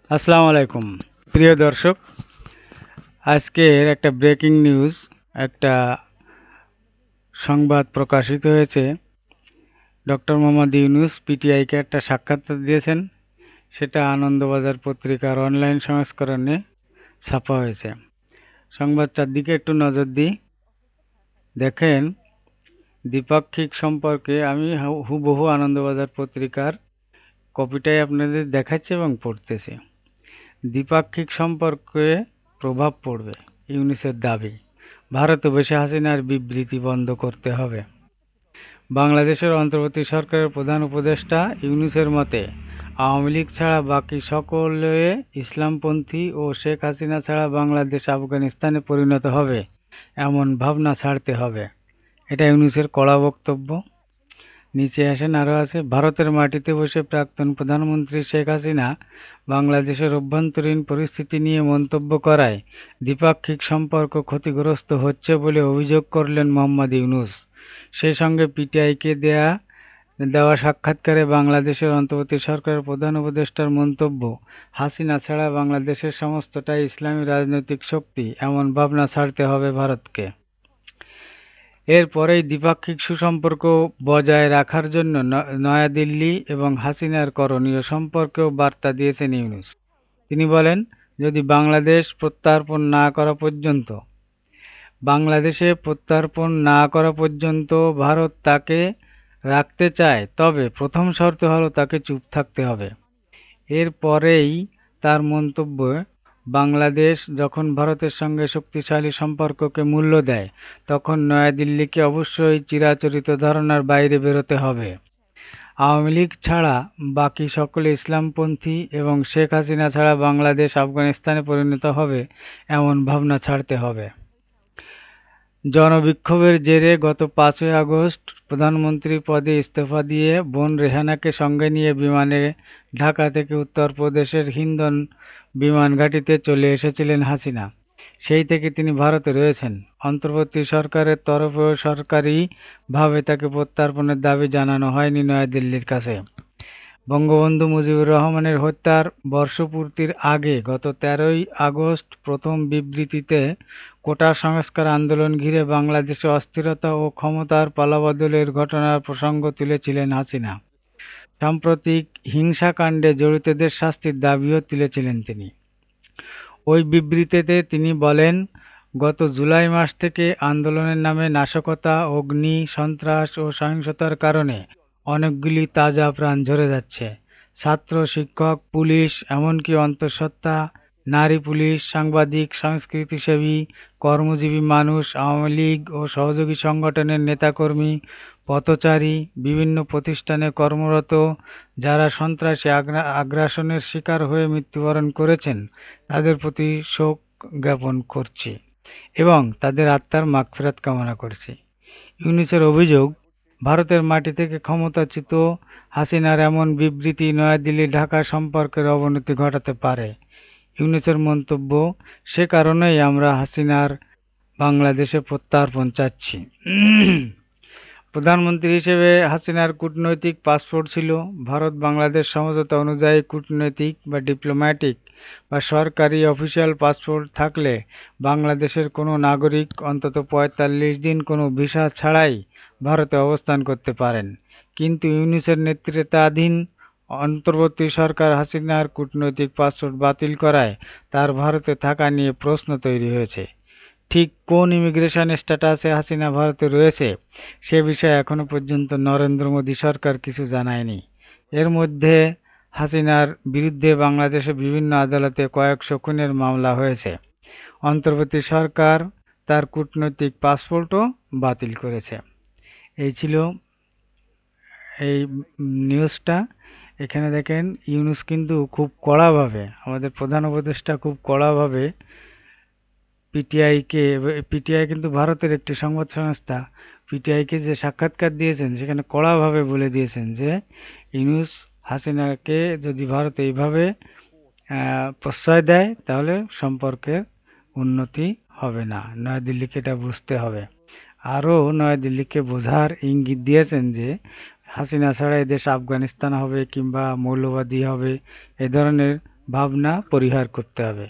আসসালামু আলাইকুম প্রিয় দর্শক। আজকের একটা ব্রেকিং নিউজ, একটা সংবাদ প্রকাশিত হয়েছে। ডক্টর মোহাম্মদ ইউনূস পিটিআইকে একটা সাক্ষাৎকার দিয়েছেন। সেটা আনন্দবাজার পত্রিকার অনলাইন সংস্করণে ছাপা হয়েছে। সংবাদটার দিকে একটু নজর দিই। দেখেন, দ্বিপাক্ষিক সম্পর্কে আমি হুবহু আনন্দবাজার পত্রিকার কপিটাই আপনাদের দেখাচ্ছি এবং পড়তেছি। দ্বিপাক্ষিক সম্পর্কে প্রভাব পড়বে, ইউনূসের দাবি। ভারতে বসে হাসিনার বিবৃতি বন্ধ করতে হবে। বাংলাদেশের অন্তর্বর্তী সরকারের প্রধান উপদেষ্টা ইউনূসের মতে, আওয়ামী লীগ ছাড়া বাকি সকলে ইসলামপন্থী ও শেখ হাসিনা ছাড়া বাংলাদেশ আফগানিস্তানে পরিণত হবে, এমন ভাবনা ছাড়তে হবে। এটা ইউনূসের কড়া বক্তব্য। নিচে আসেন, আরও আছে, ভারতের মাটিতে বসে প্রাক্তন প্রধানমন্ত্রী শেখ হাসিনা বাংলাদেশের অভ্যন্তরীণ পরিস্থিতি নিয়ে মন্তব্য করায় দ্বিপাক্ষিক সম্পর্ক ক্ষতিগ্রস্ত হচ্ছে বলে অভিযোগ করলেন মোহাম্মদ ইউনূস। সেই সঙ্গে পিটিআইকে দেওয়া সাক্ষাৎকারে বাংলাদেশের অন্তর্বর্তী সরকারের প্রধান উপদেষ্টার মন্তব্য, হাসিনা ছাড়া বাংলাদেশের সমস্তটাই ইসলামী রাজনৈতিক শক্তি, এমন ভাবনা ছাড়তে হবে ভারতকে। এরপরেই দ্বিপাক্ষিক সুসম্পর্ক বজায় রাখার জন্য নয়াদিল্লি এবং হাসিনার করণীয় সম্পর্কেও বার্তা দিয়েছেন ইউনূস। তিনি বলেন, যদি বাংলাদেশে প্রত্যার্পণ না করা পর্যন্ত ভারত তাকে রাখতে চায়, তবে প্রথম শর্ত হলো তাকে চুপ থাকতে হবে। এরপরেই তার মন্তব্য, বাংলাদেশ যখন ভারতের সঙ্গে শক্তিশালী সম্পর্ককে মূল্য দেয়, তখন নয়াদিল্লিকে অবশ্যই চিরাচরিত ধারণার বাইরে বেরোতে হবে। আওয়ামী লীগ ছাড়া বাকি সকলে ইসলামপন্থী এবং শেখ হাসিনা ছাড়া বাংলাদেশ আফগানিস্তানে পরিণত হবে, এমন ভাবনা ছাড়তে হবে। জনবিক্ষোভের জেরে গত ৫ই আগস্ট প্রধানমন্ত্রী পদে ইস্তফা দিয়ে বোন রেহানাকে সঙ্গে নিয়ে বিমানে ঢাকা থেকে উত্তরপ্রদেশের হিন্ডন বিমান ঘাঁটিতে চলে এসেছিলেন হাসিনা। সেই থেকে তিনি ভারতে রয়েছেন। অন্তর্বর্তী সরকারের তরফেও সরকারিভাবে তাকে প্রত্যার্পণের দাবি জানানো হয়নি নয়াদিল্লির কাছে। বঙ্গবন্ধু মুজিবুর রহমানের হত্যার বর্ষপূর্তির আগে গত ১৩ই আগস্ট প্রথম বিবৃতিতে কোটা সংস্কার আন্দোলন ঘিরে বাংলাদেশে অস্থিরতা ও ক্ষমতার পালাবদলের ঘটনার প্রসঙ্গ তুলেছিলেন হাসিনা। সাম্প্রতিক হিংসাকাণ্ডে জড়িতদের শাস্তির দাবিও তুলেছিলেন তিনি। ওই বিবৃতিতে তিনি বলেন, গত জুলাই মাস থেকে আন্দোলনের নামে নাশকতা, অগ্নি, সন্ত্রাস ও সহিংসতার কারণে অনেকগুলি তাজা প্রাণ ঝরে যাচ্ছে। ছাত্র, শিক্ষক, পুলিশ, এমনকি অন্তঃসত্ত্বা, নারী পুলিশ, সাংবাদিক, সংস্কৃতিসেবী, কর্মজীবী মানুষ, আওয়ামী লীগ ও সহযোগী সংগঠনের নেতাকর্মী, পথচারী, বিভিন্ন প্রতিষ্ঠানে কর্মরত যারা সন্ত্রাসী আগ্রাসনের শিকার হয়ে মৃত্যুবরণ করেছেন, তাদের প্রতি শোক জ্ঞাপন করছি এবং তাদের আত্মার মাগফিরাত কামনা করছি। ইউনূসের অভিযোগ, ভারতের মাটি থেকে ক্ষমতাচ্যুত হাসিনার এমন বিবৃতি নয়াদিল্লি ঢাকা সম্পর্কের অবনতি ঘটাতে পারে। ইউনূসের মন্তব্য, সে কারণেই আমরা হাসিনার বাংলাদেশে প্রত্যার্পণ চাচ্ছি। প্রধানমন্ত্রী হিসেবে হাসিনার কূটনৈতিক পাসপোর্ট ছিল। ভারত বাংলাদেশ সমঝোতা অনুযায়ী কূটনৈতিক বা ডিপ্লোম্যাটিক বা সরকারি অফিসিয়াল পাসপোর্ট থাকলে বাংলাদেশের কোনো নাগরিক অন্তত ৪৫ দিন কোনো ভিসা ছাড়াই ভারতে অবস্থান করতে পারেন। কিন্তু ইউনূসের নেতৃত্বাধীন অন্তর্বর্তী সরকার হাসিনার কূটনৈতিক পাসপোর্ট বাতিল করায় তার ভারতে থাকা নিয়ে প্রশ্ন তৈরি হয়েছে। ঠিক কোন ইমিগ্রেশন স্ট্যাটাসে হাসিনা ভারতে রয়েছে সে বিষয়ে এখনো পর্যন্ত নরেন্দ্র মোদী সরকার কিছু জানায়নি। এর মধ্যে হাসিনার বিরুদ্ধে বাংলাদেশে বিভিন্ন আদালতে কয়েকশো খুনের মামলা হয়েছে। অন্তর্বর্তী সরকার তার কূটনৈতিক পাসপোর্টও বাতিল করেছে। এই ছিল এই নিউজটা। এখানে দেখেন, ইউনূস কিন্তু খুব কড়াভাবে, আমাদের প্রধান উপদেষ্টা খুব কড়াভাবে পিটিআই কিন্তু ভারতের একটি সংবাদ সংস্থা, পিটিআইকে যে সাক্ষাৎকার দিয়েছেন সেখানে কড়াভাবে বলে দিয়েছেন যে ইউনূস হাসিনাকে যদি ভারত এইভাবে প্রশ্রয় দেয় তাহলে সম্পর্কের উন্নতি হবে না। নয়াদিল্লিকে এটা বুঝতে হবে। আরও নয়াদিল্লিকে বোঝার ইঙ্গিত দিয়েছেন যে হাসিনা ছাড়া এদেশ আফগানিস্তান হবে কিংবা মৌলবাদী হবে, এ ধরনের ভাবনা পরিহার করতে হবে।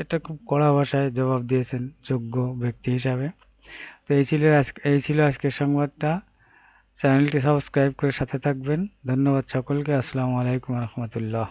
এটা খুব কড়া ভাষায় জবাব দিয়েছেন যোগ্য ব্যক্তি হিসাবে। তো এই ছিল আজকের সংবাদটা। চ্যানেলটি সাবস্ক্রাইব করে সাথে থাকবেন। ধন্যবাদ সকলকে। আসসালামু আলাইকুম রহমতুল্লাহ।